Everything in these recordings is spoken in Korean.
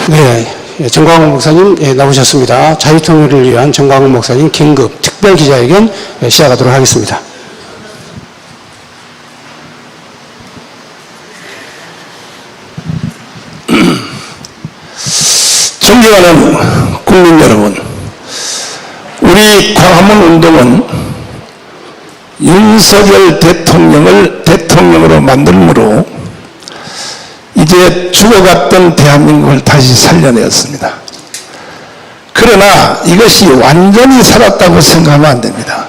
네, 정광훈 목사님 나오셨습니다. 자유통일을 위한 정광훈 목사님 긴급 특별 기자회견 시작하도록 하겠습니다. 존경하는 국민 여러분, 우리 광화문 운동은 윤석열 대통령을 대통령으로 만들므로 이제 죽어갔던 대한민국을 다시 살려내었습니다. 그러나 이것이 완전히 살았다고 생각하면 안 됩니다.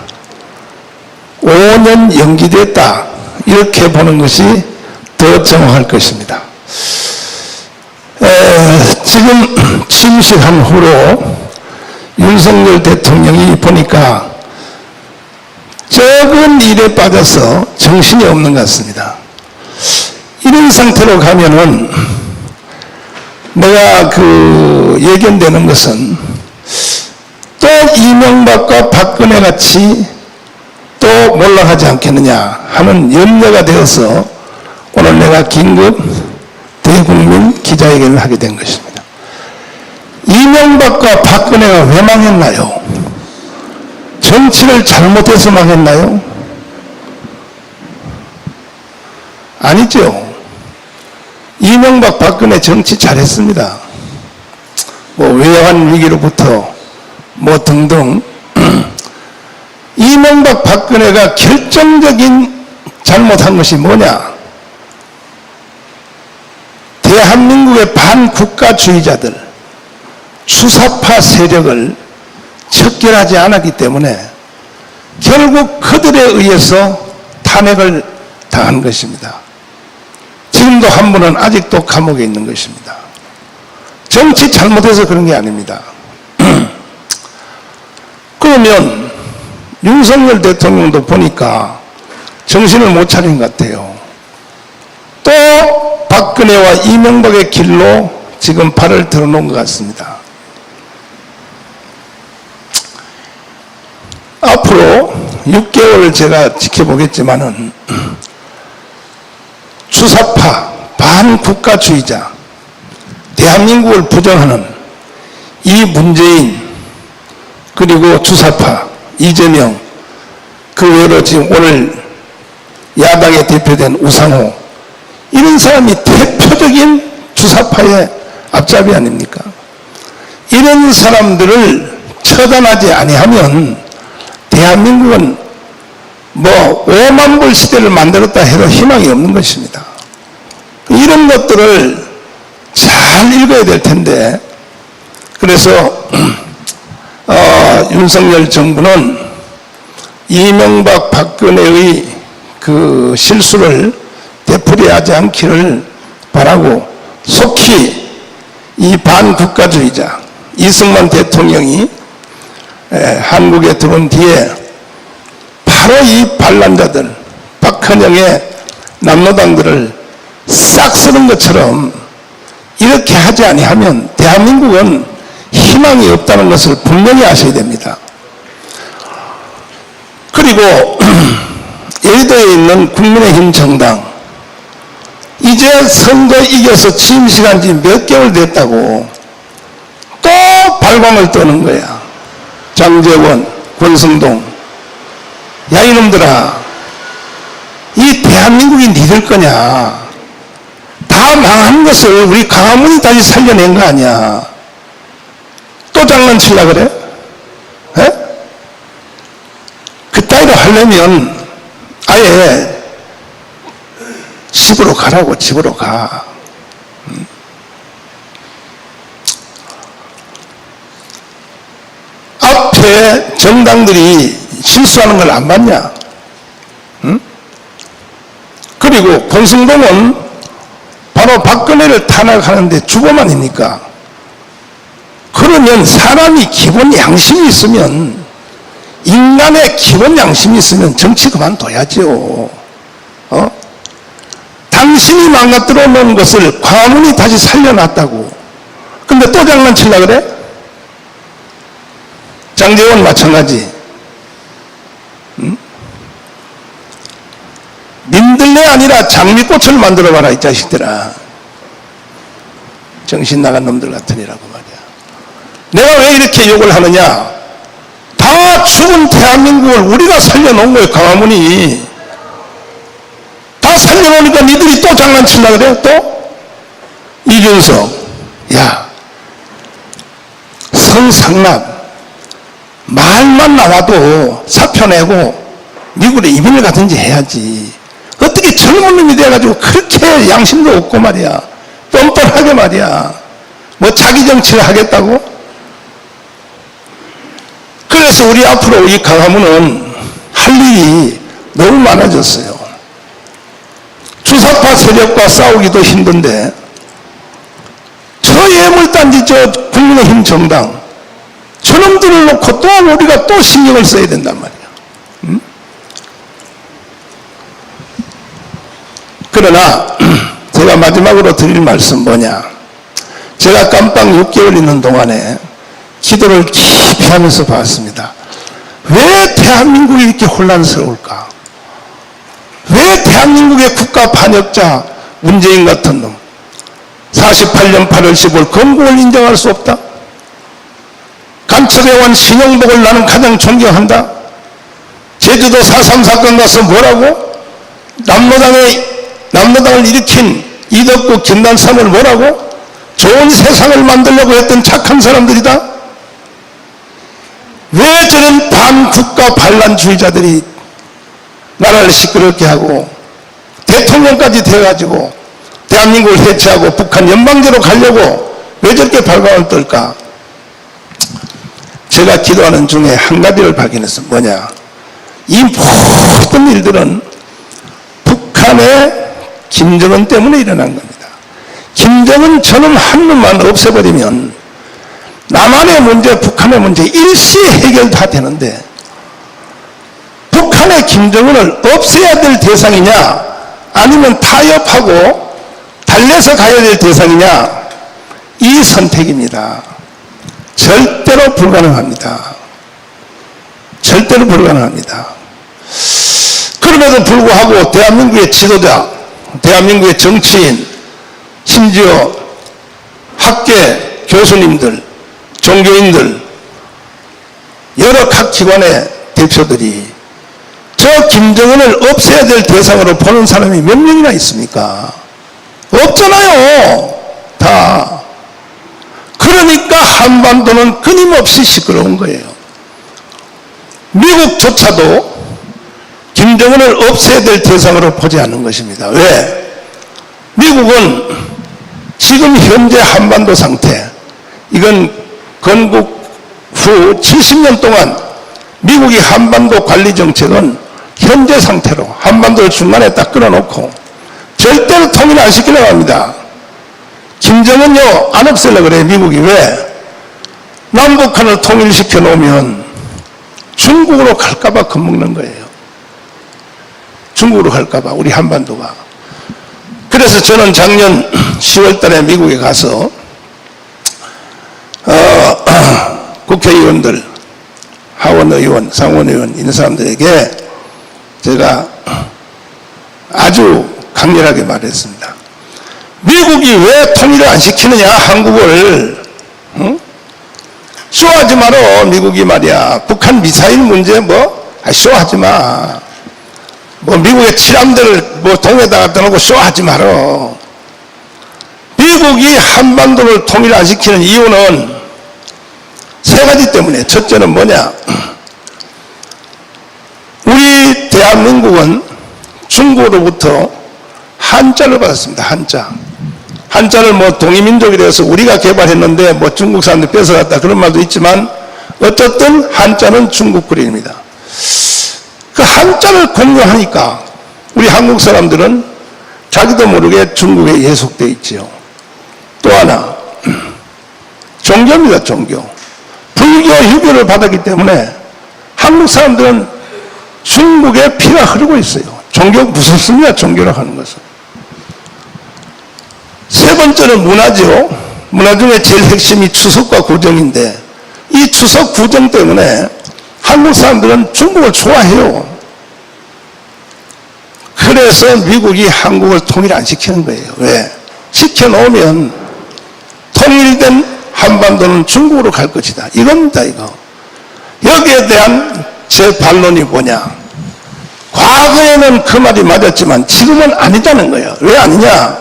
5년 연기됐다, 이렇게 보는 것이 더 정확할 것입니다. 지금 취임식한 후로 윤석열 대통령이 보니까 적은 일에 빠져서 정신이 없는 것 같습니다. 이런 상태로 가면은 내가 예견되는 것은 또 이명박과 박근혜 같이 또 몰락하지 않겠느냐 하는 염려가 되어서 오늘 내가 긴급 대국민 기자회견을 하게 된 것입니다. 이명박과 박근혜가 왜 망했나요? 정치를 잘못해서 망했나요? 아니죠. 이명박 박근혜 정치 잘했습니다. 외환 위기로부터 등등. 이명박 박근혜가 결정적인 잘못한 것이 뭐냐? 대한민국의 반국가주의자들, 주사파 세력을 척결하지 않았기 때문에 결국 그들에 의해서 탄핵을 당한 것입니다. 지금도 한 분은 아직도 감옥에 있는 것입니다. 정치 잘못해서 그런 게 아닙니다. 그러면 윤석열 대통령도 보니까 정신을 못 차린 것 같아요. 또 박근혜와 이명박의 길로 지금 발을 들어놓은 것 같습니다. 앞으로 6개월 제가 지켜보겠지만은 주사파, 반국가주의자, 대한민국을 부정하는 이 문재인, 그리고 주사파, 이재명, 그 외로 지금 오늘 야당에 대표된 우상호, 이런 사람이 대표적인 주사파의 앞잡이 아닙니까? 이런 사람들을 처단하지 아니하면 대한민국은 5만 불 시대를 만들었다 해도 희망이 없는 것입니다. 이런 것들을 잘 읽어야 될 텐데, 그래서 윤석열 정부는 이명박 박근혜의 그 실수를 되풀이하지 않기를 바라고, 속히 이 반국가주의자 이승만 대통령이 한국에 들어온 뒤에 바로 이 반란자들, 박헌영의 남로당들을 싹 쓰는 것처럼 이렇게 하지 아니하면 대한민국은 희망이 없다는 것을 분명히 아셔야 됩니다. 그리고 여의도에 있는 국민의힘 정당, 이제 선거 이겨서 취임식한 지 몇 개월 됐다고 또 발광을 떠는 거야. 장제원, 권성동, 야 이놈들아, 이 대한민국이 니들 거냐? 다 망한 것을 우리 광화문이 다시 살려낸 거 아니야? 또 장난치려 그래? 에? 그따위로 하려면 아예 집으로 가라고. 집으로 가. 앞에 정당들이 실수하는 걸 안 봤냐? 그리고 권성동은 바로 박근혜를 탄핵하는데 주범 아닙니까? 그러면 사람이 기본 양심이 있으면, 인간의 기본 양심이 있으면 정치 그만둬야죠. 당신이 망가뜨려 놓은 것을 광화문이 다시 살려놨다고. 근데 또 장난치려고 그래? 장제원 마찬가지. 민들레 아니라 장미꽃을 만들어봐라, 이 자식들아. 정신 나간 놈들 같으니라고 말이야. 내가 왜 이렇게 욕을 하느냐? 다 죽은 대한민국을 우리가 살려놓은 거예요. 광화문이 다 살려놓으니까 니들이 또 장난치려고 그래요. 또 이준석, 야 성상납 말만 나와도 사표 내고 미국에 이민을 가든지 해야지. 어떻게 젊은 놈이 돼가지고 그렇게 양심도 없고 말이야. 뻔뻔하게 말이야. 뭐 자기 정치를 하겠다고? 그래서 우리 앞으로 이 광화문은 할 일이 너무 많아졌어요. 주사파 세력과 싸우기도 힘든데 저 예물단지 저 국민의힘 정당 저놈들을 놓고 또 우리가 또 신경을 써야 된단 말이야. 응? 그러나 제가 마지막으로 드릴 말씀 뭐냐? 제가 깜빡 6개월 있는 동안에 기도를 깊이 하면서 봤습니다. 왜 대한민국이 이렇게 혼란스러울까? 왜 대한민국의 국가 반역자 문재인 같은 놈 48년 8월 15일 건국을 인정할 수 없다? 간첩해원 신영복을 나는 가장 존경한다? 제주도 4.3 사건 가서 뭐라고? 남로당을 일으킨 이덕구 김단삼을 뭐라고? 좋은 세상을 만들려고 했던 착한 사람들이다? 왜 저런 반국가 반란주의자들이 나라를 시끄럽게 하고 대통령까지 되어가지고 대한민국을 해체하고 북한 연방제로 가려고 왜 저렇게 발광을 떨까? 제가 기도하는 중에 한 가지를 발견했어. 뭐냐? 이 모든 일들은 북한의 김정은 때문에 일어난 겁니다. 김정은 저놈 한 놈만 없애버리면 남한의 문제, 북한의 문제 일시에 해결 다 되는데 북한의 김정은을 없애야 될 대상이냐 아니면 타협하고 달래서 가야 될 대상이냐 이 선택입니다. 절대로 불가능합니다. 절대로 불가능합니다. 그럼에도 불구하고 대한민국의 지도자, 대한민국의 정치인, 심지어 학계 교수님들, 종교인들, 여러 각 기관의 대표들이 저 김정은을 없애야 될 대상으로 보는 사람이 몇 명이나 있습니까? 없잖아요. 다. 그러니까 한반도는 끊임없이 시끄러운 거예요. 미국조차도 김정은을 없애야 될 대상으로 보지 않는 것입니다. 왜? 미국은 지금 현재 한반도 상태, 이건 건국 후 70년 동안 미국이 한반도 관리 정책은 현재 상태로 한반도를 중간에 딱 끊어놓고 절대로 통일 안 시키려고 합니다. 김정은요 안 없애려고 그래. 미국이 왜? 남북한을 통일시켜 놓으면 중국으로 갈까봐 겁먹는 거예요. 중국으로 갈까봐 우리 한반도가. 그래서 저는 작년 10월 달에 미국에 가서 국회의원들, 하원의원, 상원의원 이런 사람들에게 제가 아주 강렬하게 말했습니다. 미국이 왜 통일을 안 시키느냐 한국을. 응? 쇼하지 마라. 미국이 말이야 북한 미사일 문제 쇼하지 마. 미국의 칠함들을 동에다 갖다 놓고 쇼하지 마라. 미국이 한반도를 통일 안 시키는 이유는 세 가지 때문에. 첫째는 뭐냐? 우리 대한민국은 중국으로부터 한자를 받았습니다. 한자를 동이민족이 돼서 우리가 개발했는데 중국 사람들이 뺏어갔다 그런 말도 있지만 어쨌든 한자는 중국 글입니다. 그 한자를 공유하니까 우리 한국 사람들은 자기도 모르게 중국에 예속되어 있지요. 또 하나 종교입니다. 종교. 불교 유교를 받았기 때문에 한국 사람들은 중국의 피가 흐르고 있어요. 종교 무섭습니다. 종교라고 하는 것은. 세 번째는 문화죠. 문화 중에 제일 핵심이 추석과 구정인데 이 추석 구정 때문에 한국 사람들은 중국을 좋아해요. 그래서 미국이 한국을 통일 안 시키는 거예요. 왜? 시켜놓으면 통일된 한반도는 중국으로 갈 것이다. 이겁니다, 이거. 여기에 대한 제 반론이 뭐냐. 과거에는 그 말이 맞았지만 지금은 아니다는 거예요. 왜 아니냐?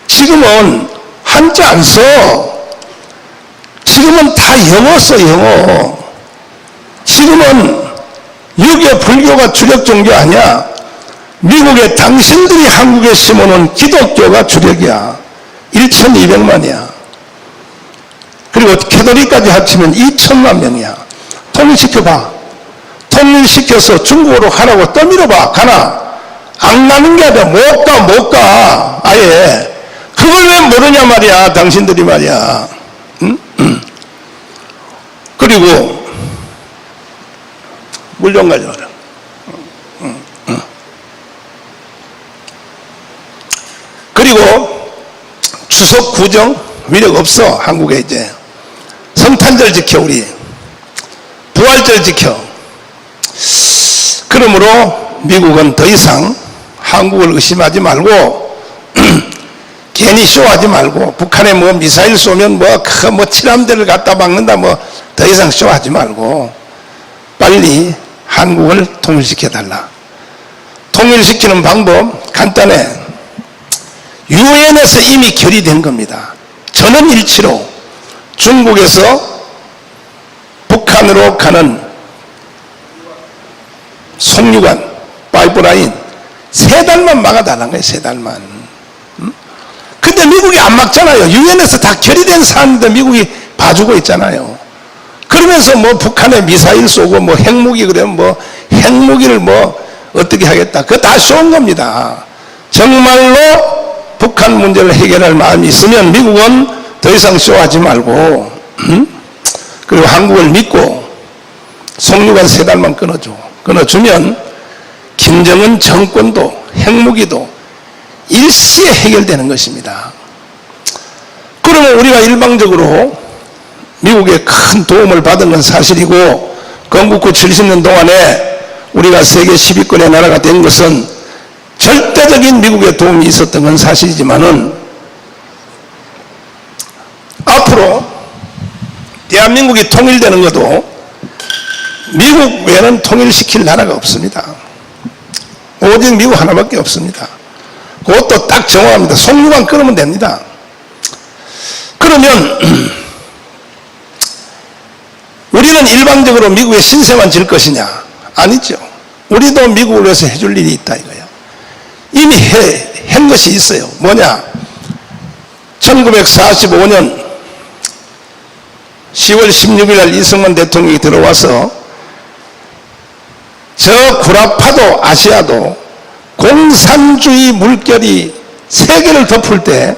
지금은 한자 안 써. 지금은 다 영어 써, 영어. 지금은 유교 불교가 주력 종교 아니야. 미국에 당신들이 한국에 심어놓은 기독교가 주력이야. 1200만이야. 그리고 캐톨릭까지 합치면 2000만 명이야. 통일시켜봐. 통일시켜서 중국으로 가라고 떠밀어봐. 가나? 안 가는 게 아니라 못 가. 아예. 그걸 왜 모르냐 말이야. 당신들이 말이야. 응? 그리고 물 좀 가져와라. 그리고 추석 구정 위력 없어. 한국에 이제 성탄절 지켜. 우리 부활절 지켜. 그러므로 미국은 더 이상 한국을 의심하지 말고 괜히 쇼하지 말고 북한에 뭐 미사일 쏘면 뭐 칠함대를 갖다 박는다 뭐 더 이상 쇼하지 말고 빨리 한국을 통일시켜달라. 통일시키는 방법 간단해. 유엔에서 이미 결의된 겁니다. 전원일치로 중국에서 북한으로 가는 송유관 파이프라인 3달만 막아달라는 거예요. 3달만. 근데 미국이 안 막잖아요. 유엔에서 다 결의된 사안인데 미국이 봐주고 있잖아요. 그러면서 뭐 북한에 미사일 쏘고 뭐 핵무기 그러면 뭐 핵무기를 뭐 어떻게 하겠다. 그거 다 쇼인 겁니다. 정말로 북한 문제를 해결할 마음이 있으면 미국은 더 이상 쇼하지 말고 그리고 한국을 믿고 송유관 3달만 끊어줘. 끊어주면 김정은 정권도 핵무기도 일시에 해결되는 것입니다. 그러면 우리가 일방적으로 미국의 큰 도움을 받은 건 사실이고 건국후 70년 동안에 우리가 세계 10위권의 나라가 된 것은 절대적인 미국의 도움이 있었던 건 사실이지만은 앞으로 대한민국이 통일되는 것도 미국 외에는 통일시킬 나라가 없습니다. 오직 미국 하나밖에 없습니다. 그것도 딱 정확합니다. 송유관 끊으면 됩니다. 그러면 우리는 일방적으로 미국의 신세만 질 것이냐? 아니죠. 우리도 미국을 위해서 해줄 일이 있다 이거예요. 이미 한 것이 있어요. 뭐냐? 1945년 10월 16일 날 이승만 대통령이 들어와서 저 구라파도 아시아도 공산주의 물결이 세계를 덮을 때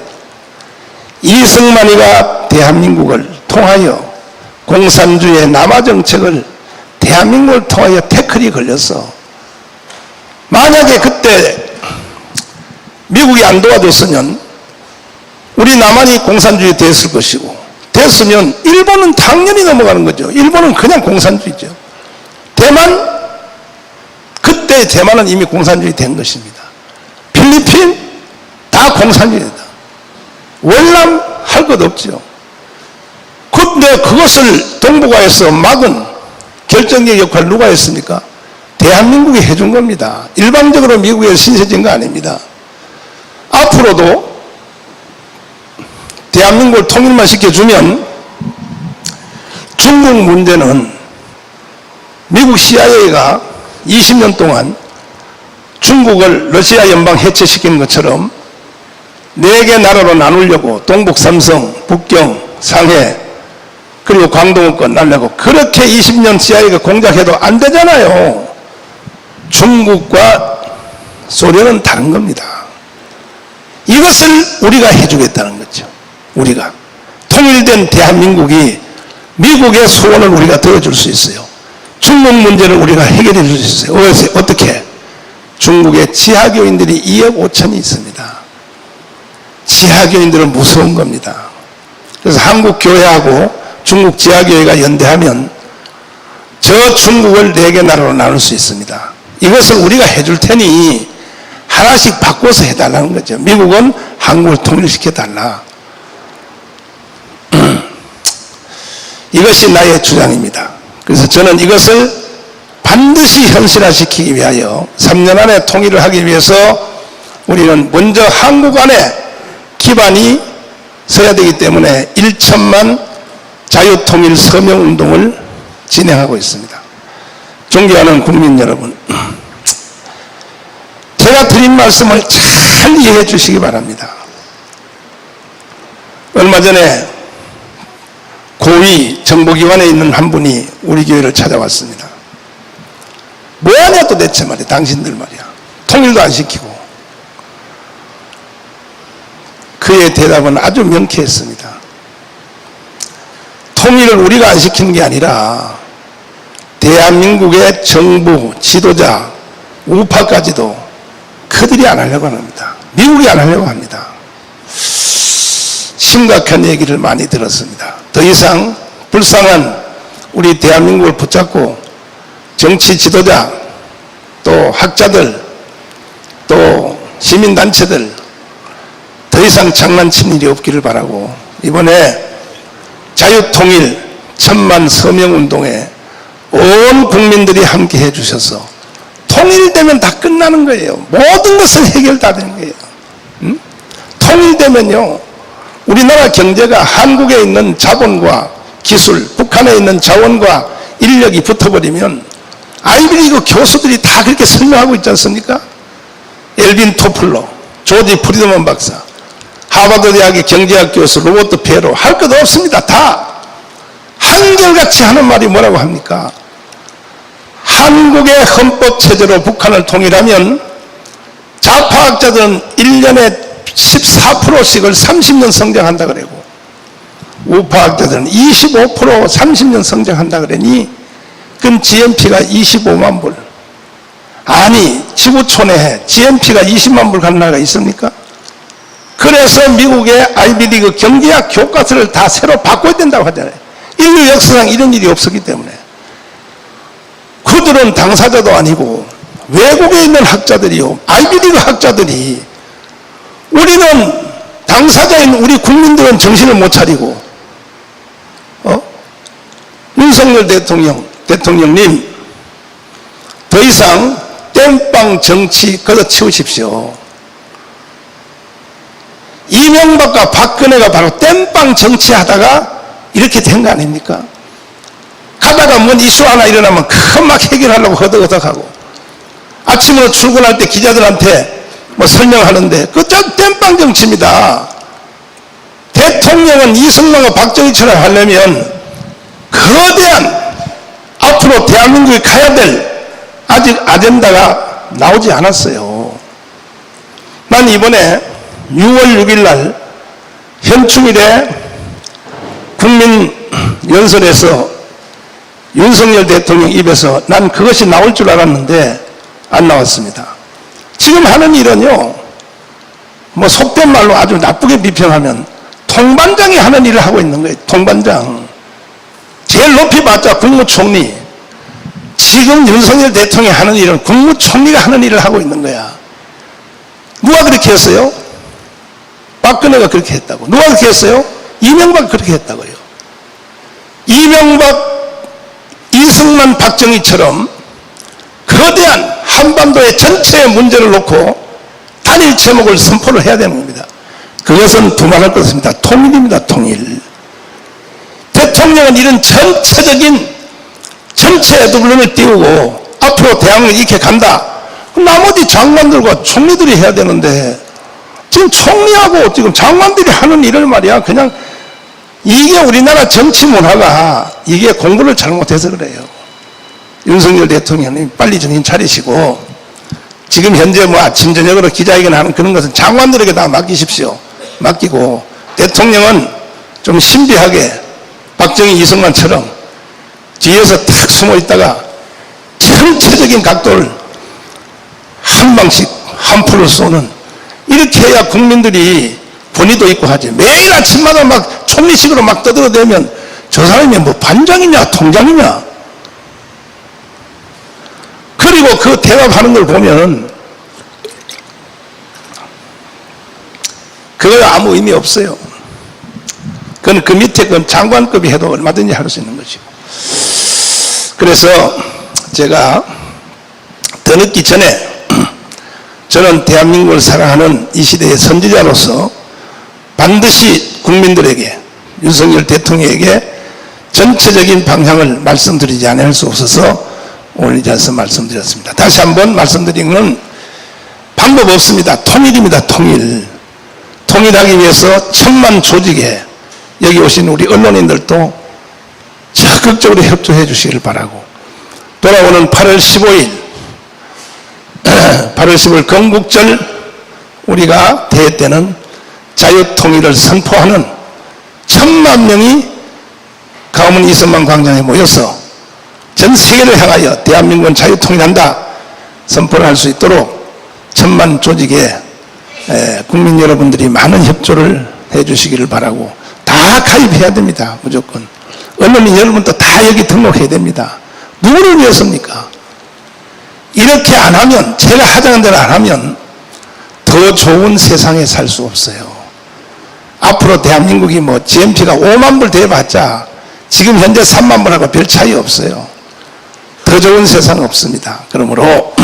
이승만이가 대한민국을 통하여 공산주의의 남하 정책을 대한민국을 통하여 태클이 걸렸어. 만약에 그때 미국이 안 도와줬으면 우리 남한이 공산주의 됐을 것이고 됐으면 일본은 당연히 넘어가는 거죠. 일본은 그냥 공산주의죠. 대만 그때 대만은 이미 공산주의 된 것입니다. 필리핀 다 공산주의다. 월남 할 것 없죠. 근데 그것을 동북아에서 막은 결정적 역할 누가 했습니까? 대한민국이 해준 겁니다. 일방적으로 미국에 신세진 거 아닙니다. 앞으로도 대한민국을 통일만 시켜주면 중국 문제는 미국 CIA가 20년 동안 중국을 러시아 연방 해체시키는 것처럼 4개 나라로 나누려고 동북 삼성, 북경, 상해 그리고 광동어권 날려고 그렇게 20년 CIA가 공작해도 안 되잖아요. 중국과 소련은 다른 겁니다. 이것을 우리가 해주겠다는 거죠. 우리가 통일된 대한민국이 미국의 소원을 우리가 들어줄 수 있어요. 중국 문제를 우리가 해결해 줄 수 있어요. 어떻게? 중국에 지하교인들이 2억 5천이 있습니다. 지하교인들은 무서운 겁니다. 그래서 한국 교회하고 중국 지하교회가 연대하면 저 중국을 4개 나라로 나눌 수 있습니다. 이것을 우리가 해줄 테니 하나씩 바꿔서 해달라는 거죠. 미국은 한국을 통일시켜달라. 이것이 나의 주장입니다. 그래서 저는 이것을 반드시 현실화시키기 위하여 3년 안에 통일을 하기 위해서 우리는 먼저 한국 안에 기반이 서야 되기 때문에 1천만 자유통일 서명운동을 진행하고 있습니다. 존경하는 국민 여러분, 제가 드린 말씀을 잘 이해해 주시기 바랍니다. 얼마 전에 고위 정보기관에 있는 한 분이 우리 교회를 찾아왔습니다. 뭐하냐 도대체 말이야, 당신들 말이야. 통일도 안 시키고. 그의 대답은 아주 명쾌했습니다. 통일을 우리가 안 시키는 게 아니라 대한민국의 정부, 지도자, 우파까지도 그들이 안 하려고 합니다. 미국이 안 하려고 합니다. 심각한 얘기를 많이 들었습니다. 더 이상 불쌍한 우리 대한민국을 붙잡고 정치 지도자, 또 학자들, 또 시민단체들 더 이상 장난친 일이 없기를 바라고, 이번에 자유통일 1000만 서명운동에 온 국민들이 함께 해주셔서 통일되면 다 끝나는 거예요. 모든 것은 해결 다 되는 거예요. 통일되면요, 우리나라 경제가 한국에 있는 자본과 기술, 북한에 있는 자원과 인력이 붙어버리면 아이비리그 교수들이 다 그렇게 설명하고 있지 않습니까? 엘빈 토플러, 조지 프리드먼 박사, 하버드 대학의 경제학 교수 로버트 페로, 할 것 없습니다. 다 한결같이 하는 말이 뭐라고 합니까? 한국의 헌법체제로 북한을 통일하면 좌파학자들은 1년에 14%씩을 30년 성장한다 그러고, 우파학자들은 25% 30년 성장한다 그러니 그럼 GNP가 25만 불. 아니, 지구촌에 GNP가 20만 불 가는 나라가 있습니까? 그래서 미국의 아이비리그 경제학 교과서를 다 새로 바꿔야 된다고 하잖아요. 인류 역사상 이런 일이 없었기 때문에. 그들은 당사자도 아니고 외국에 있는 학자들이요, 아이비리그 학자들이, 우리는 당사자인 우리 국민들은 정신을 못 차리고, 윤석열 대통령님 더 이상 땜빵 정치 걷어치우십시오. 이명박과 박근혜가 바로 땜빵 정치하다가 이렇게 된 거 아닙니까? 가다가 뭔 이슈 하나 일어나면 큰 막 해결하려고 허덕허덕하고, 아침으로 출근할 때 기자들한테 뭐 설명하는데 그저 땜빵 정치입니다. 대통령은 이승만과 박정희처럼 하려면 거대한 앞으로 대한민국이 가야 될 아직 아젠다가 나오지 않았어요. 난 이번에 6월 6일 날 현충일에 국민연설에서 윤석열 대통령 입에서 난 그것이 나올 줄 알았는데 안 나왔습니다. 지금 하는 일은요, 뭐 속된 말로 아주 나쁘게 비평하면 통반장이 하는 일을 하고 있는 거예요. 통반장. 제일 높이 봤자 국무총리. 지금 윤석열 대통령이 하는 일은 국무총리가 하는 일을 하고 있는 거야. 누가 그렇게 했어요? 박근혜가 그렇게 했다고. 누가 그렇게 했어요? 이명박이 그렇게 했다고요. 이명박, 이승만, 박정희처럼 거대한 한반도의 전체의 문제를 놓고 단일 제목을 선포를 해야 되는 겁니다. 그것은 두말할 것 없습니다. 통일입니다. 통일. 대통령은 이런 전체적인 전체 에드블론을 띄우고 앞으로 대한민국이 이렇게 간다. 나머지 장관들과 총리들이 해야 되는데 지금 총리하고 지금 장관들이 하는 일을 말이야, 그냥 이게 우리나라 정치 문화가 이게 공부를 잘못해서 그래요. 윤석열 대통령님 빨리 정신 차리시고, 지금 현재 뭐 아침 저녁으로 기자회견 하는 그런 것은 장관들에게 다 맡기십시오. 맡기고 대통령은 좀 신비하게 박정희 이승만처럼 뒤에서 탁 숨어 있다가 전체적인 각도를 한 방씩 한 풀을 쏘는, 이렇게 해야 국민들이 권위도 있고 하지. 매일 아침마다 막 총리식으로 막 떠들어대면 저 사람이 뭐 반장이냐 통장이냐. 그리고 그 대답하는 걸 보면 그거 아무 의미 없어요. 그건 그 밑에 그 장관급이 해도 얼마든지 할 수 있는 것이고. 그래서 제가 더 늦기 전에 저는 대한민국을 사랑하는 이 시대의 선지자로서 반드시 국민들에게, 윤석열 대통령에게 전체적인 방향을 말씀드리지 않을 수 없어서 오늘 이 자리에서 말씀드렸습니다. 다시 한번 말씀드린 것은 방법 없습니다. 통일입니다. 통일하기 위해서 천만 조직에 여기 오신 우리 언론인들도 적극적으로 협조해 주시기를 바라고, 돌아오는 8월 15일 건국절 우리가 대회 때는 자유통일을 선포하는 1000만 명이 강화문 이승만 광장에 모여서 전 세계를 향하여 대한민국은 자유통일한다 선포를 할 수 있도록 1000만 조직에 국민 여러분들이 많은 협조를 해 주시기를 바라고, 다 가입해야 됩니다. 무조건 언론인 여러분도 다 여기 등록해야 됩니다. 누구를 위해서입니까? 이렇게 안 하면, 제가 하자는 대로 안 하면 더 좋은 세상에 살 수 없어요. 앞으로 대한민국이 뭐 GNP가 5만 불 돼봤자 지금 현재 3만 불하고 별 차이 없어요. 더 좋은 세상은 없습니다. 그러므로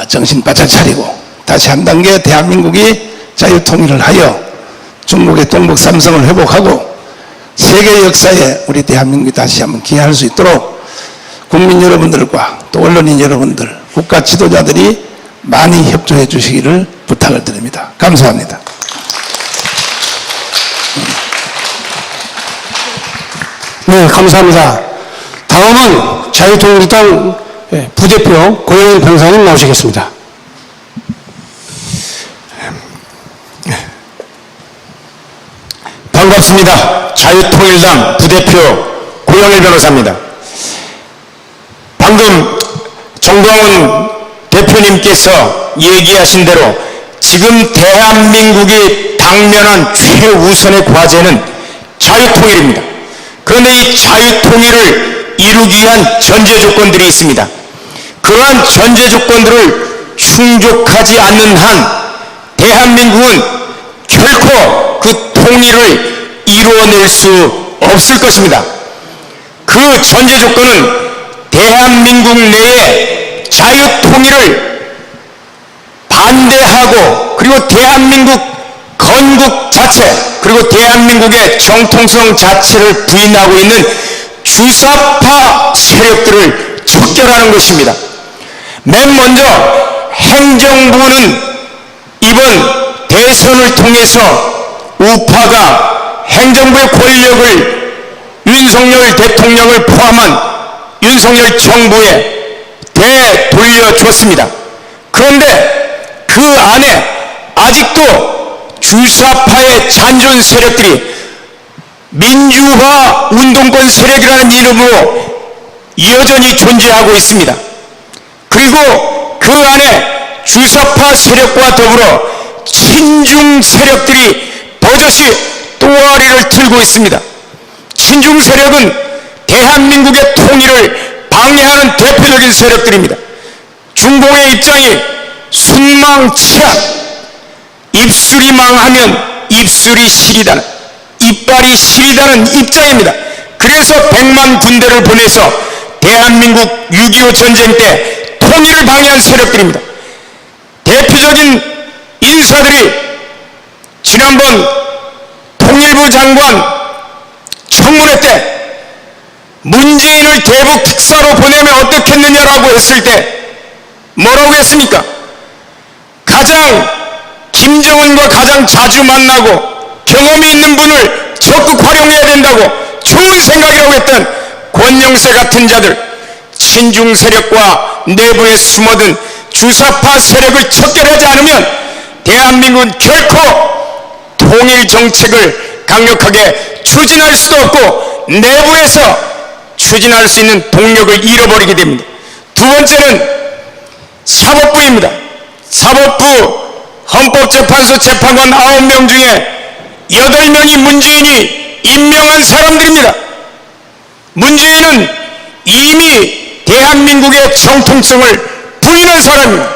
정신 바짝 차리고 다시 한 단계 대한민국이 자유통일을 하여 중국의 동북 삼성을 회복하고 세계 역사에 우리 대한민국이 다시 한번 기여할 수 있도록 국민 여러분들과 또 언론인 여러분들, 국가 지도자들이 많이 협조해 주시기를 부탁을 드립니다. 감사합니다. 네, 감사합니다. 다음은 자유통일당 부대표 고영일 변호사님 나오시겠습니다. 반갑습니다. 자유통일당 부대표 고영일 변호사입니다. 방금 정동훈 대표님께서 얘기하신 대로 지금 대한민국이 당면한 최우선의 과제는 자유통일입니다. 그런데 이 자유통일을 이루기 위한 전제 조건들이 있습니다. 그러한 전제 조건들을 충족하지 않는 한 대한민국은 결코 그 통일을 이루어낼 수 없을 것입니다. 그 전제 조건은 대한민국 내에 자유통일을 반대하고, 그리고 대한민국 건국 자체, 그리고 대한민국의 정통성 자체를 부인하고 있는 주사파 세력들을 척결하는 것입니다. 맨 먼저 행정부는 이번 대선을 통해서 우파가 행정부의 권력을 윤석열 대통령을 포함한 윤석열 정부에 되돌려줬습니다. 그런데 그 안에 아직도 주사파의 잔존 세력들이 민주화 운동권 세력이라는 이름으로 여전히 존재하고 있습니다. 그리고 그 안에 주사파 세력과 더불어 친중 세력들이 버젓이 또아리를 틀고 있습니다. 친중 세력은 대한민국의 통일을 방해하는 대표적인 세력들입니다. 중공의 입장이 순망치약, 입술이 망하면 입술이 시리다는, 이빨이 시리다는 입장입니다. 그래서 100만 군대를 보내서 대한민국 6.25 전쟁 때 통일을 방해한 세력들입니다. 대표적인 인사들이 지난번 통일부 장관 청문회 때 문재인을 대북 특사로 보내면 어떻겠느냐라고 했을 때 뭐라고 했습니까? 가장 김정은과 가장 자주 만나고 경험이 있는 분을 적극 활용해야 된다고 좋은 생각이라고 했던 권영세 같은 자들, 친중 세력과 내부에 숨어든 주사파 세력을 척결하지 않으면 대한민국은 결코 통일 정책을 강력하게 추진할 수도 없고 내부에서 추진할 수 있는 동력을 잃어버리게 됩니다. 두 번째는 사법부입니다. 사법부 헌법재판소 재판관 9명 중에 8명이 문재인이 임명한 사람들입니다. 문재인은 이미 대한민국의 정통성을 부인한 사람입니다.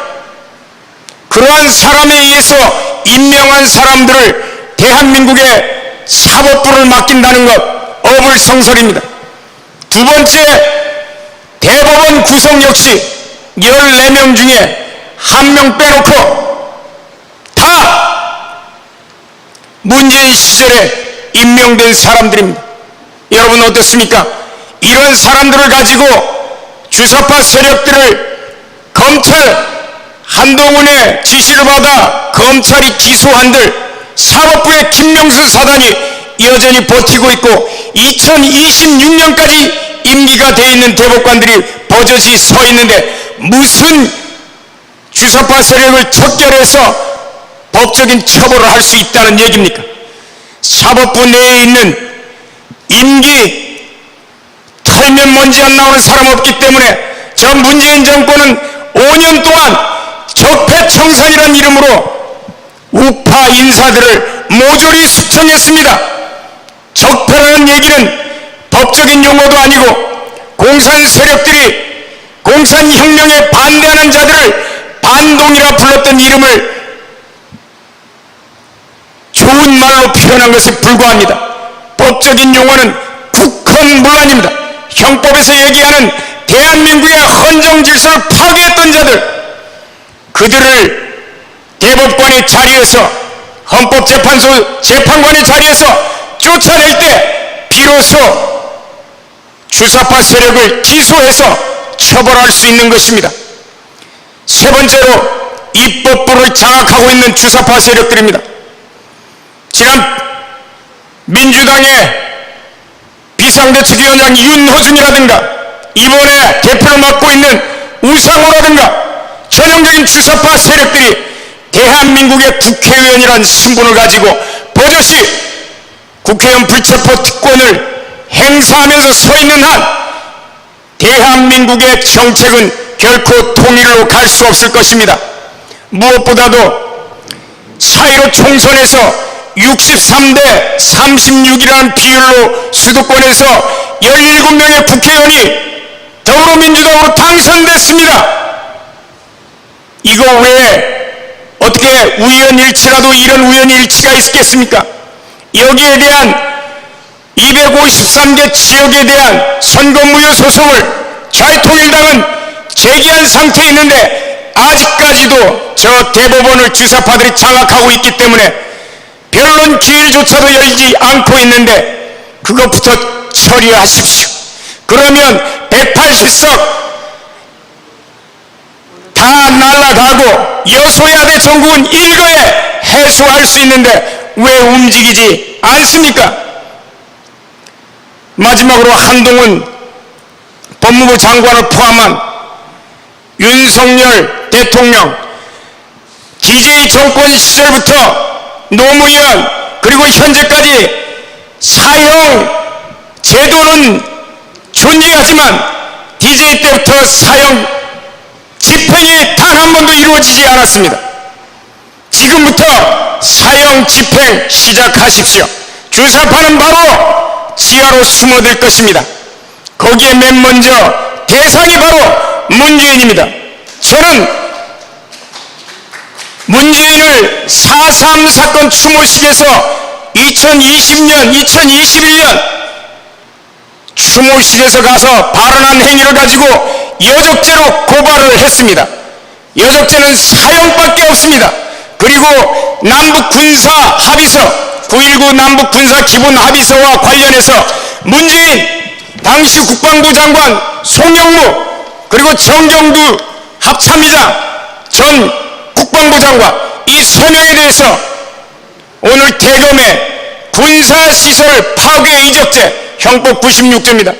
그러한 사람에 의해서 임명한 사람들을 대한민국의 사법부를 맡긴다는 것 어불성설입니다. 두 번째, 대법원 구성 역시 14명 중에 1명 빼놓고 다 문재인 시절에 임명된 사람들입니다. 여러분 어떻습니까? 이런 사람들을 가지고 주사파 세력들을 검찰 한동훈의 지시를 받아 검찰이 기소한들 사법부의 김명수 사단이 여전히 버티고 있고 2026년까지 임기가 돼 있는 대법관들이 버젓이 서 있는데 무슨 주사파 세력을 척결해서 법적인 처벌을 할 수 있다는 얘기입니까? 사법부 내에 있는 임기 털면 먼지 안 나오는 사람 없기 때문에 저 문재인 정권은 5년 동안 적폐청산이라는 이름으로 우파 인사들을 모조리 숙청했습니다. 적폐라는 얘기는 법적인 용어도 아니고 공산 세력들이 공산혁명에 반대하는 자들을 반동이라 불렀던 이름을 좋은 말로 표현한 것에 불과합니다. 법적인 용어는 국헌문란입니다. 형법에서 얘기하는 대한민국의 헌정 질서를 파괴했던 자들, 그들을 대법관의 자리에서 헌법재판소 재판관의 자리에서 쫓아낼 때 비로소 주사파 세력을 기소해서 처벌할 수 있는 것입니다. 세 번째로 입법부를 장악하고 있는 주사파 세력들입니다. 지난 민주당의 비상대책위원장 윤호중이라든가 이번에 대표를 맡고 있는 우상호라든가 전형적인 주사파 세력들이 대한민국의 국회의원이라는 신분을 가지고 버젓이 국회의원 불체포 특권을 행사하면서 서 있는 한 대한민국의 정책은 결코 통일로 갈 수 없을 것입니다. 무엇보다도 4.15 총선에서 63대 36이라는 비율로 수도권에서 17명의 국회의원이 더불어민주당으로 당선됐습니다. 이거 왜 어떻게 우연일치라도 이런 우연일치가 있겠습니까? 여기에 대한 253개 지역에 대한 선거무효 소송을 자유통일당은 제기한 상태에 있는데 아직까지도 저 대법원을 주사파들이 장악하고 있기 때문에 변론 기일조차도 열지 않고 있는데 그것부터 처리하십시오. 그러면 180석 다 날아가고 여소야대 전국은 일거에 해소할 수 있는데 왜 움직이지 않습니까? 마지막으로 한동훈 법무부 장관을 포함한 윤석열 대통령 DJ 정권 시절부터 노무현 그리고 현재까지 사형 제도는 존재하지만 DJ 때부터 사형 집행이 단 한 번도 이루어지지 않았습니다. 지금부터 사형 집행 시작하십시오. 주사파는 바로 지하로 숨어들 것입니다. 거기에 맨 먼저 대상이 바로 문재인입니다. 저는 문재인을 4.3 사건 추모식에서 2020년, 2021년 추모식에서 가서 발언한 행위를 가지고 여적죄로 고발을 했습니다. 여적죄는 사형밖에 없습니다. 그리고 남북군사 합의서 9.19 남북군사 기본 합의서와 관련해서 문재인 당시 국방부 장관 송영무 그리고 정경두 합참의장 전 국방부 장관 이 3명에 대해서 오늘 대검의 군사시설 파괴 이적죄 형법 96조입니다.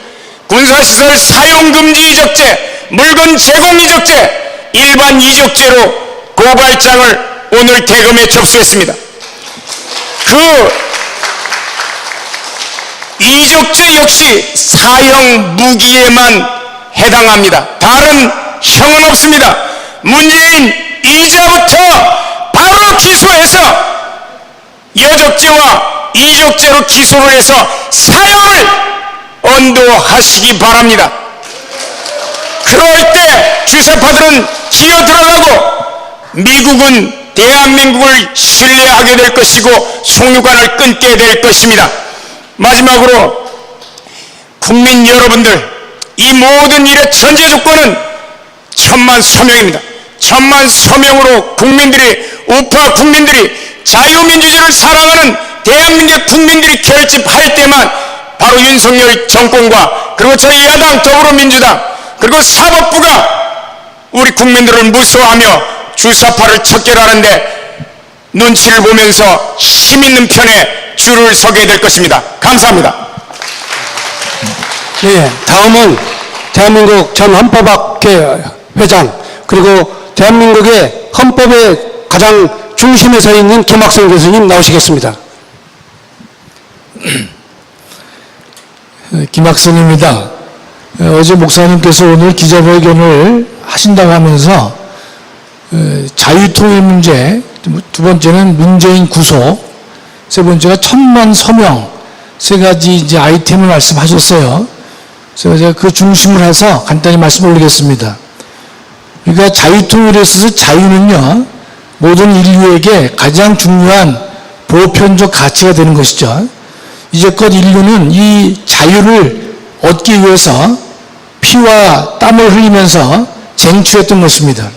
군사시설 사용금지 이적죄 물건 제공 이적죄 일반 이적죄로 고발장을 오늘 대검에 접수했습니다. 그 이적죄 역시 사형 무기에만 해당합니다. 다른 형은 없습니다. 문재인 이자부터 바로 기소해서 여적죄와 이적죄로 기소를 해서 사형을 언도하시기 바랍니다. 그럴 때 주사파들은 기어 들어가고 미국은 대한민국을 신뢰하게 될 것이고 속류관을 끊게 될 것입니다. 마지막으로 국민 여러분들, 이 모든 일의 전제 조건은 천만 서명입니다. 천만 서명으로 국민들이, 우파 국민들이, 자유민주주의를 사랑하는 대한민국 국민들이 결집할 때만 바로 윤석열 정권과 그리고 저희 야당 더불어민주당 그리고 사법부가 우리 국민들을 무서워하며 주사파를 척결하는데 눈치를 보면서 힘 있는 편에 줄을 서게 될 것입니다. 감사합니다. 네, 다음은 대한민국 전 헌법학회 회장 그리고 대한민국의 헌법의 가장 중심에 서 있는 김학성 교수님 나오시겠습니다. 김학성입니다. 어제 목사님께서 오늘 기자회견을 하신다고 하면서 자유통일 문제, 두 번째는 문재인 구속, 세 번째가 천만 서명, 세 가지 이제 아이템을 말씀하셨어요. 그래서 제가 그 중심을 해서 간단히 말씀 올리겠습니다. 그러니까 자유통일에 있어서 자유는요, 모든 인류에게 가장 중요한 보편적 가치가 되는 것이죠. 이제껏 인류는 이 자유를 얻기 위해서 피와 땀을 흘리면서 쟁취했던 것입니다.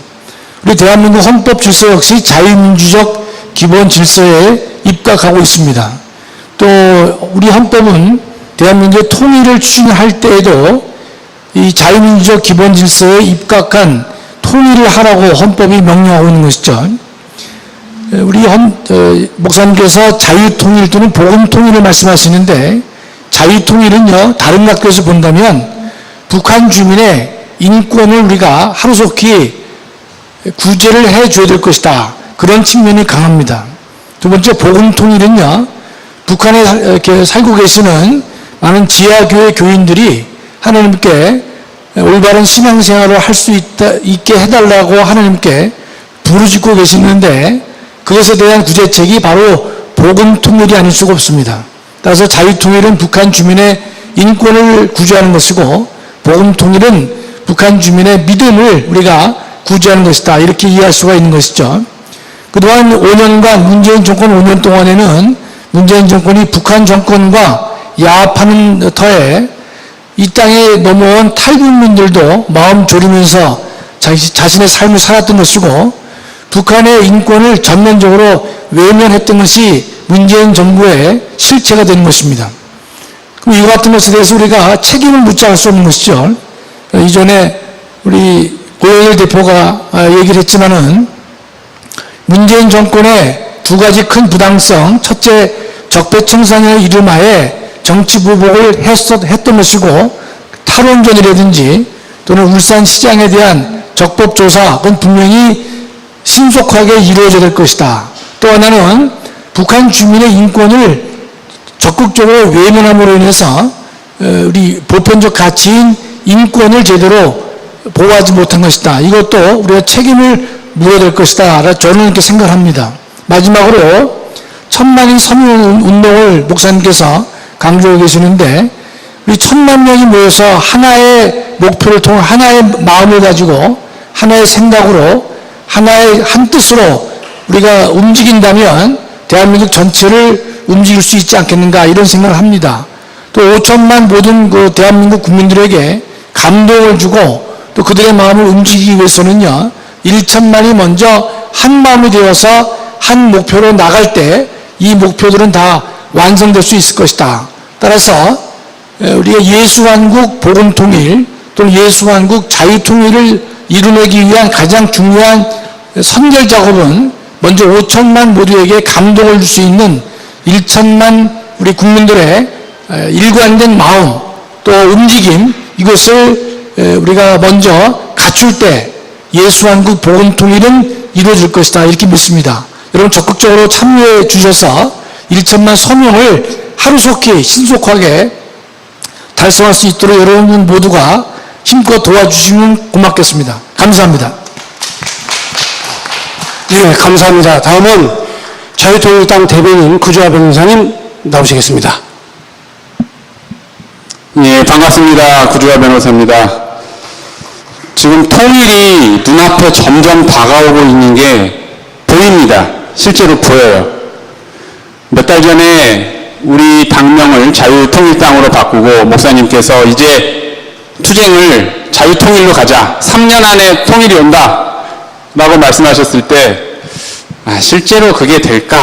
우리 대한민국 헌법 질서 역시 자유민주적 기본 질서에 입각하고 있습니다. 또 우리 헌법은 대한민국의 통일을 추진할 때에도 이 자유민주적 기본 질서에 입각한 통일을 하라고 헌법이 명령하고 있는 것이죠. 우리 목사님께서 자유통일 또는 복음통일을 말씀하시는데, 자유통일은요, 다른 각도에서 본다면 북한 주민의 인권을 우리가 하루속히 구제를 해줘야 될 것이다. 그런 측면이 강합니다. 두 번째, 복음통일은요, 북한에 이렇게 살고 계시는 많은 지하교회 교인들이 하나님께 올바른 신앙생활을 할 수 있게 해달라고 하나님께 부르짖고 계시는데, 그것에 대한 구제책이 바로 복음통일이 아닐 수가 없습니다. 따라서 자유통일은 북한 주민의 인권을 구제하는 것이고, 복음통일은 북한 주민의 믿음을 우리가 구제하는 것이다. 이렇게 이해할 수가 있는 것이죠. 그동안 5년간, 문재인 정권 5년 동안에는 문재인 정권이 북한 정권과 야합하는 터에 이 땅에 넘어온 탈북민들도 마음 졸이면서 자신의 삶을 살았던 것이고, 북한의 인권을 전면적으로 외면했던 것이 문재인 정부의 실체가 되는 것입니다. 그럼 이와 같은 것에 대해서 우리가 책임을 묻지 않을 수 없는 것이죠. 이전에 우리 고영일 대표가 얘기를 했지만은, 문재인 정권의 두 가지 큰 부당성, 첫째, 적폐청산이라는 이름하에 정치 보복을 했던 것이고, 탈원전이라든지 또는 울산시장에 대한 적법조사, 그건 분명히 신속하게 이루어져야 될 것이다. 또 하나는 북한 주민의 인권을 적극적으로 외면함으로 인해서 우리 보편적 가치인 인권을 제대로 보호하지 못한 것이다. 이것도 우리가 책임을 물어야 될 것이다. 저는 이렇게 생각합니다. 마지막으로 천만인 서명 운동을 목사님께서 강조하고 계시는데, 우리 1,000만 명이 모여서 하나의 목표를 통해 하나의 마음을 가지고 하나의 생각으로 하나의 한 뜻으로 우리가 움직인다면 대한민국 전체를 움직일 수 있지 않겠는가, 이런 생각을 합니다. 또 5천만 모든 그 대한민국 국민들에게 감동을 주고 또 그들의 마음을 움직이기 위해서는요, 1천만이 먼저 한 마음이 되어서 한 목표로 나갈 때 이 목표들은 다 완성될 수 있을 것이다. 따라서 우리가 예수한국 복음통일 또는 예수한국 자유통일을 이루내기 위한 가장 중요한 선결 작업은 먼저 5천만 모두에게 감동을 줄 수 있는 1천만 우리 국민들의 일관된 마음 또 움직임, 이것을 우리가 먼저 갖출 때 예수한국 복음통일은 이루어질 것이다. 이렇게 믿습니다. 여러분 적극적으로 참여해 주셔서 1천만 서명을 하루속히 신속하게 달성할 수 있도록 여러분 모두가 힘껏 도와주시면 고맙겠습니다. 감사합니다. 네, 감사합니다. 다음은 자유통일당 대변인 구주아 변호사님 나오시겠습니다. 예, 반갑습니다. 구주아 변호사입니다. 지금 통일이 눈앞에 점점 다가오고 있는 게 보이지 보입니다. 실제로 보여요. 몇 달 전에 우리 당명을 자유통일당으로 바꾸고 목사님께서 이제 투쟁을 자유통일로 가자. 3년 안에 통일이 온다. 라고 말씀하셨을 때 실제로 그게 될까?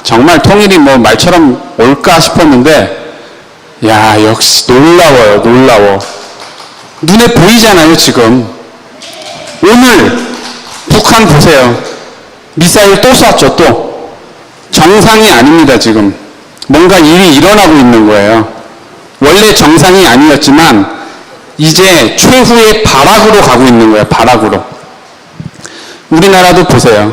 정말 통일이 뭐 말처럼 올까 싶었는데 야, 역시 놀라워요. 놀라워. 눈에 보이잖아요, 지금. 오늘 북한 보세요. 미사일 또 쐈죠, 또. 정상이 아닙니다, 지금. 뭔가 일이 일어나고 있는 거예요. 원래 정상이 아니었지만 이제 최후의 발악으로 가고 있는 거예요, 발악으로. 우리나라도 보세요.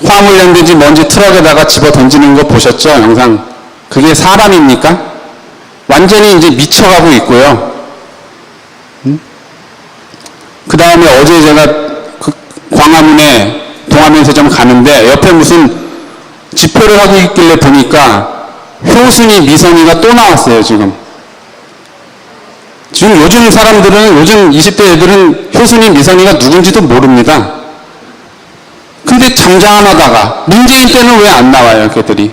화물연대지 뭔지 트럭에다가 집어 던지는 거 보셨죠, 영상? 그게 사람입니까? 완전히 이제 미쳐가고 있고요. 그 다음에 어제 제가 그 광화문에 동아면세점 가는데 옆에 무슨 집회를 하고 있길래 보니까 효순이, 미선이가 또 나왔어요, 지금. 지금 요즘 사람들은, 요즘 20대 애들은 효순이, 미선이가 누군지도 모릅니다. 근데 잠잠하다가, 문재인 때는 왜 안 나와요, 걔들이?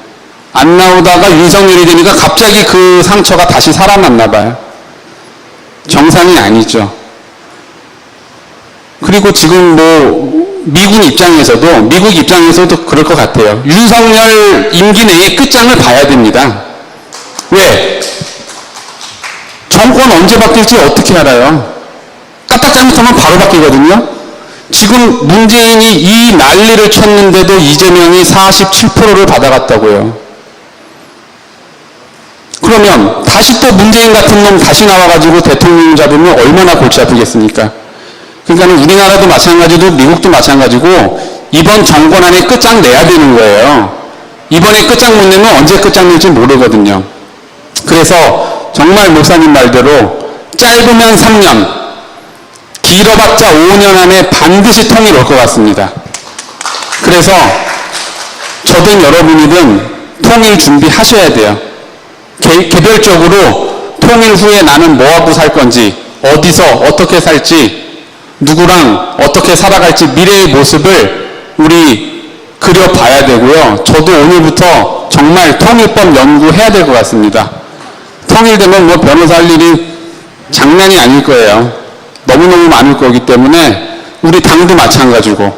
안 나오다가 윤석열이 되니까 갑자기 그 상처가 다시 살아났나 봐요. 정상이 아니죠. 그리고 지금 뭐 미국 입장에서도 그럴 것 같아요. 윤석열 임기 내의 끝장을 봐야 됩니다. 왜? 정권 언제 바뀔지 어떻게 알아요? 까딱 잘못하면 바로 바뀌거든요. 지금 문재인이 이 난리를 쳤는데도 이재명이 47%를 받아갔다고요. 그러면 다시 또 문재인 같은 놈 다시 나와가지고 대통령 잡으면 얼마나 골치 아프겠습니까? 그러니까 우리나라도 마찬가지고 미국도 마찬가지고 이번 정권 안에 끝장 내야 되는 거예요. 이번에 끝장 못 내면 언제 끝장 낼지 모르거든요. 그래서 정말 목사님 말대로 짧으면 3년, 길어봤자 5년 안에 반드시 통일 올 것 같습니다. 그래서 저든 여러분이든 통일 준비하셔야 돼요. 개별적으로 통일 후에 나는 뭐하고 살 건지, 어디서 어떻게 살지, 누구랑 어떻게 살아갈지 미래의 모습을 우리 그려봐야 되고요. 저도 오늘부터 정말 통일법 연구해야 될 것 같습니다. 통일되면 뭐 변호사 할 일이 장난이 아닐 거예요. 너무너무 많을 거기 때문에 우리 당도 마찬가지고.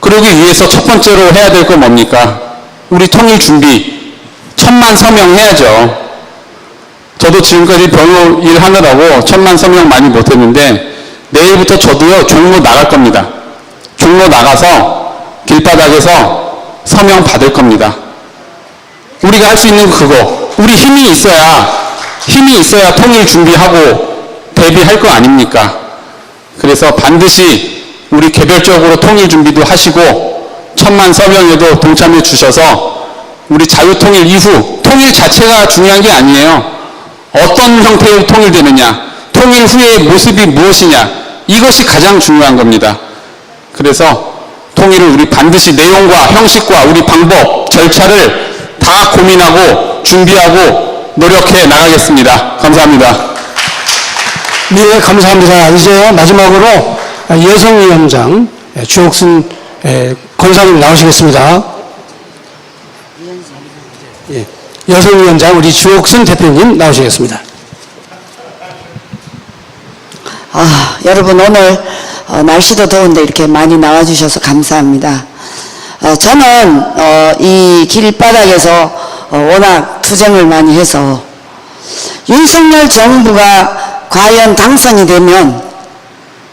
그러기 위해서 첫 번째로 해야 될 건 뭡니까? 우리 통일 준비. 1000만 서명 해야죠. 저도 지금까지 변호 일 하느라고 1000만 서명 많이 못했는데 내일부터 저도요 종로 나갈 겁니다. 종로 나가서 길바닥에서 서명 받을 겁니다. 우리가 할 수 있는 그거. 우리 힘이 있어야 통일 준비하고 대비할 거 아닙니까? 그래서 반드시 우리 개별적으로 통일 준비도 하시고 1000만 서명에도 동참해 주셔서 우리 자유통일 이후 통일 자체가 중요한 게 아니에요. 어떤 형태로 통일되느냐, 통일 후의 모습이 무엇이냐, 이것이 가장 중요한 겁니다. 그래서 통일을 우리 반드시 내용과 형식과 우리 방법, 절차를 다 고민하고 준비하고 노력해 나가겠습니다. 감사합니다. 네, 감사합니다. 이제 마지막으로 여성위원장 주옥순 권사님 나오시겠습니다. 예, 여성위원장 우리 주옥순 대표님 나오시겠습니다. 여러분 오늘 날씨도 더운데 이렇게 많이 나와주셔서 감사합니다. 저는 이 길바닥에서 워낙 투쟁을 많이 해서 윤석열 정부가 과연 당선이 되면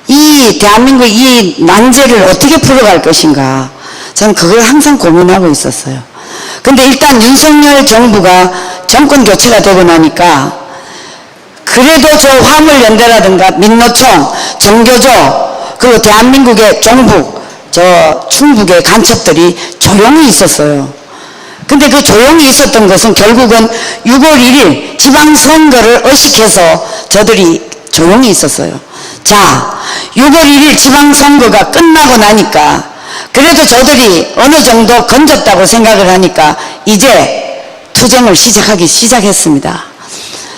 이 대한민국 이 난제를 어떻게 풀어갈 것인가, 저는 그걸 항상 고민하고 있었어요. 근데 일단 윤석열 정부가 정권 교체가 되고 나니까 그래도 저 화물연대라든가 민노총, 정교조, 그리고 대한민국의 종북, 저 충북의 간첩들이 조용히 있었어요. 근데 그 조용히 있었던 것은 결국은 6월 1일 지방선거를 의식해서 저들이 조용히 있었어요. 자, 6월 1일 지방선거가 끝나고 나니까 그래도 저들이 어느 정도 건졌다고 생각을 하니까 이제 투쟁을 시작하기 시작했습니다.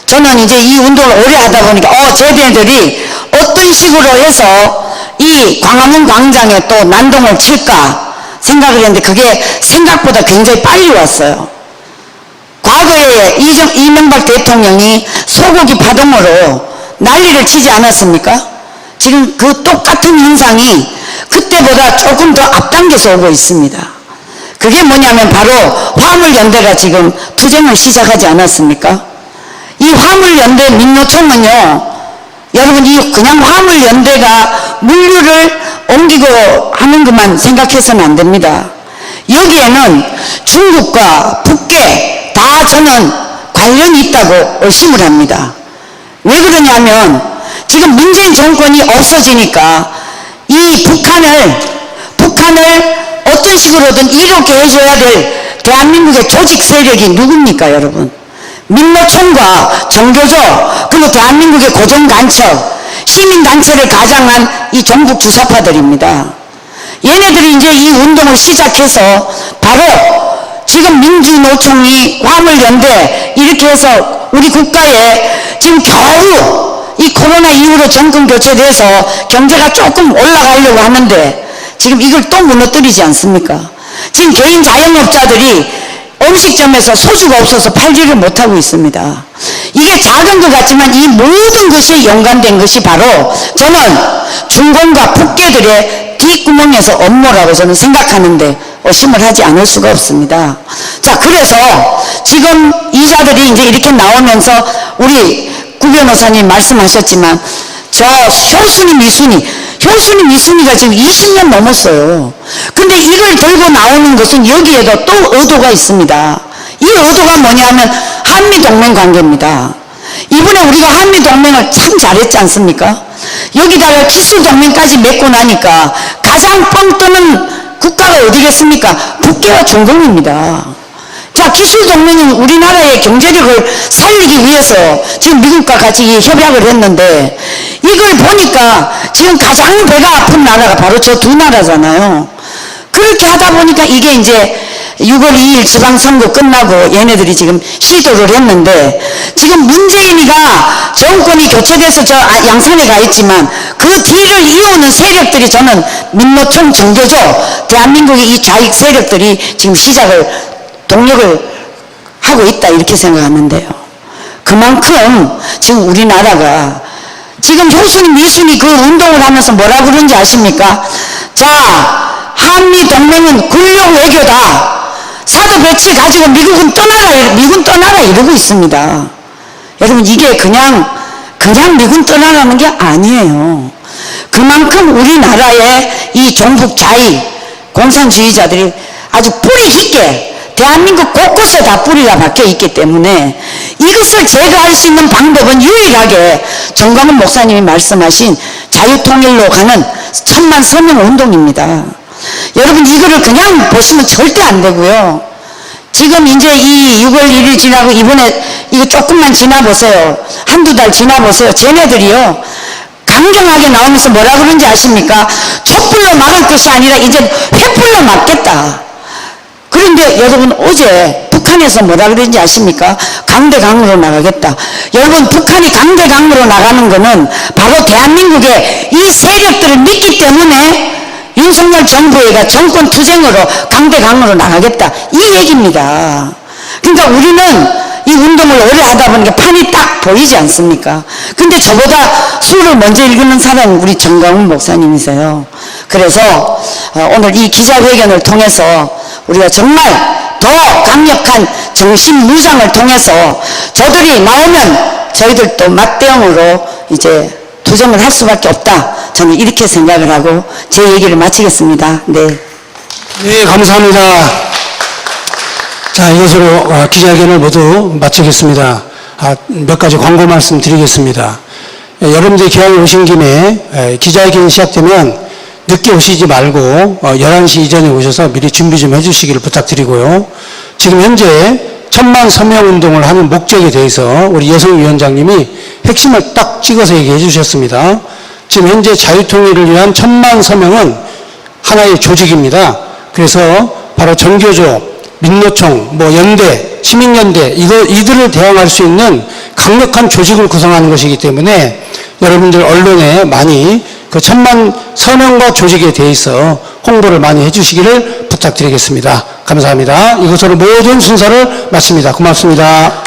저는 이제 이 운동을 오래 하다 보니까 쟤네들이 어떤 식으로 해서 이 광화문 광장에 또 난동을 칠까 생각을 했는데 그게 생각보다 굉장히 빨리 왔어요. 과거에 이명박 대통령이 소고기 파동으로 난리를 치지 않았습니까? 지금 그 똑같은 현상이 그때보다 조금 더 앞당겨서 오고 있습니다. 그게 뭐냐면 바로 화물연대가 지금 투쟁을 시작하지 않았습니까? 이 화물연대 민노총은요, 여러분 이 그냥 화물연대가 물류를 옮기고 하는 것만 생각해서는 안 됩니다. 여기에는 중국과 북계 다 저는 관련이 있다고 의심을 합니다. 왜 그러냐면 지금 문재인 정권이 없어지니까 이 북한을 어떤 식으로든 이롭게 해줘야 될 대한민국의 조직 세력이 누굽니까 여러분? 민노총과 정교조 그리고 대한민국의 고정간첩 시민단체를 가장한 이 종북 주사파들입니다. 얘네들이 이제 이 운동을 시작해서 바로 지금 민주노총이 화물연대 이렇게 해서 우리 국가에 지금 겨우 이 코로나 이후로 정권 교체돼서 경제가 조금 올라가려고 하는데 지금 이걸 또 무너뜨리지 않습니까? 지금 개인 자영업자들이 음식점에서 소주가 없어서 팔지를 못하고 있습니다. 이게 작은 것 같지만 이 모든 것이 연관된 것이 바로 저는 중공과 북계들의 뒷구멍에서 업무라고 저는 생각하는데 의심을 하지 않을 수가 없습니다. 자, 그래서 지금 이자들이 이제 이렇게 나오면서 우리 구 변호사님 말씀하셨지만 저 효순이 미순이가 지금 20년 넘었어요. 근데 이걸 들고 나오는 것은 여기에도 또 의도가 있습니다. 이 의도가 뭐냐면 한미동맹 관계입니다. 이번에 우리가 한미동맹을 참 잘했지 않습니까? 여기다가 기술동맹까지 맺고 나니까 가장 뻥 뜨는 국가가 어디겠습니까? 북계와 중공입니다. 자, 기술동맹은 우리나라의 경제력을 살리기 위해서 지금 미국과 같이 협약을 했는데 이걸 보니까 지금 가장 배가 아픈 나라가 바로 저 두 나라잖아요. 그렇게 하다 보니까 이게 이제 6월 2일 지방선거 끝나고 얘네들이 지금 시도를 했는데 지금 문재인이가 정권이 교체돼서 저 양산에 가 있지만 그 뒤를 이어오는 세력들이 저는 민노총 정교조 대한민국의 이 좌익 세력들이 지금 동력을 하고 있다 이렇게 생각하는데요. 그만큼 지금 우리나라가 지금 효순이 미순이 그 운동을 하면서 뭐라 그런지 아십니까? 자, 한미동맹은 군용 외교다. 사드 배치 가지고 미군 떠나라 이러고 있습니다. 여러분 이게 그냥 미군 떠나라는 게 아니에요. 그만큼 우리나라의 이 종북 좌익 공산주의자들이 아주 뿌리 깊게 대한민국 곳곳에 다 뿌리가 박혀 있기 때문에 이것을 제거할 수 있는 방법은 유일하게 정광훈 목사님이 말씀하신 자유통일로 가는 1000만 서명 운동입니다. 여러분 이거를 그냥 보시면 절대 안 되고요. 지금 이제 이 6월 1일 지나고 이번에 이거 조금만 지나보세요. 한두 달 지나보세요. 쟤네들이요. 강경하게 나오면서 뭐라 그런지 아십니까? 촛불로 막을 것이 아니라 이제 횃불로 막겠다. 그런데 여러분 어제 북한에서 뭐라 그랬는지 아십니까? 강대강으로 나가겠다. 여러분 북한이 강대강으로 나가는 거는 바로 대한민국의 이 세력들을 믿기 때문에 윤석열 정부가 정권 투쟁으로 강대강으로 나가겠다 이 얘기입니다. 그러니까 우리는 이 운동을 오래 하다 보니까 판이 딱 보이지 않습니까? 근데 저보다 수를 먼저 읽는 사람은 우리 정광훈 목사님이세요. 그래서 오늘 이 기자회견을 통해서 우리가 정말 더 강력한 정신무장을 통해서 저들이 나오면 저희들도 맞대응으로 이제 투쟁을 할 수밖에 없다. 저는 이렇게 생각을 하고 제 얘기를 마치겠습니다. 네. 네, 감사합니다. 자, 이것으로 기자회견을 모두 마치겠습니다. 몇 가지 광고 말씀 드리겠습니다. 여러분들이 기왕에 오신 김에 기자회견이 시작되면 늦게 오시지 말고 11시 이전에 오셔서 미리 준비 좀 해주시기를 부탁드리고요. 지금 현재 1000만 서명 운동을 하는 목적에 대해서 우리 여성위원장님이 핵심을 딱 찍어서 얘기해 주셨습니다. 지금 현재 자유통일을 위한 1000만 서명은 하나의 조직입니다. 그래서 바로 정교조, 민노총, 연대, 시민연대 이들을 대항할 수 있는 강력한 조직을 구성하는 것이기 때문에 여러분들 언론에 많이 그 1000만 서명과 조직에 대해서 홍보를 많이 해주시기를 부탁드리겠습니다. 감사합니다. 이것으로 모든 순서를 마칩니다. 고맙습니다.